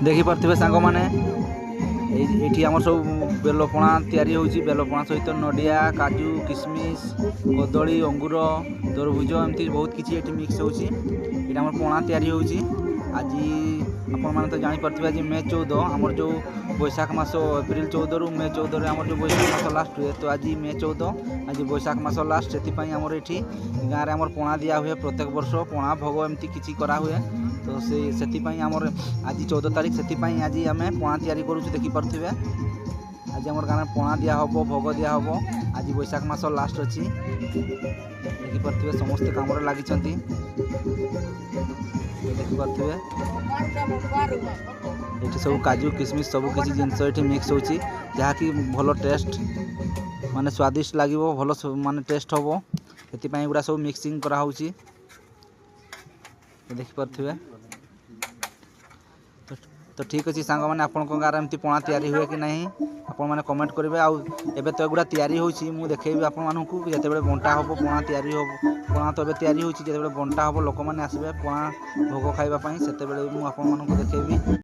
देखिपे सांग मैंने ये आम सब बेलपणा तैयारी होची बेलपणा सहित नडिया काजू किशमिश कदली अंगूर तरबुज एमती बहुत किसी ये मिक्स होची ये आम पणा तैयारी होची। आज आपण मैंने तो जापे आज मे 14 आमर जो बैशाख मास एप्रिल 14 रु मे 14 आम जो बैशाख मास लास्ट हुए तो आज मे 14 आज बैशाख मास लास्ट से आमर ये गाँव में आमर पणा दिया हुए प्रत्येक वर्ष पणा भोग एमती किसी करा हुए तो से आमर आज 14 तारीख से आज आम पणा तैयारी करूँ देखिपे आज आम गाँव में पणा दिया हम भोग दिया हम आज बैशाख मास लास्ट अच्छी देखिपे समस्ते कम लगी देखिपे ये सब काजू किशमिश सब किसी जिनस ये मिक्स होची जहाँकि भल टेस्ट माने स्वादिष्ट लगे भल माने टेस्ट हम से गुड़ा सब मिक्सिंग कराऊँगी देखिपे तो ठीक अच्छे सांग मैंने आपण गाँव एमती पणा तैयारी हुए कि नहीं आपण मैंने कमेंट करेंगे आउ एबे तो एगुड़ा तैयारी होची मु देखेबी आपण मानकू जेतेबेले बंटा हम पणा तैयारी हो पणा तो एबे तैयारी होची जेतेबेले बंटा हम लोक मैंने आसबे पणा भोग खाइबा पई सेतेबेले मु आपण मानकू देखेबी।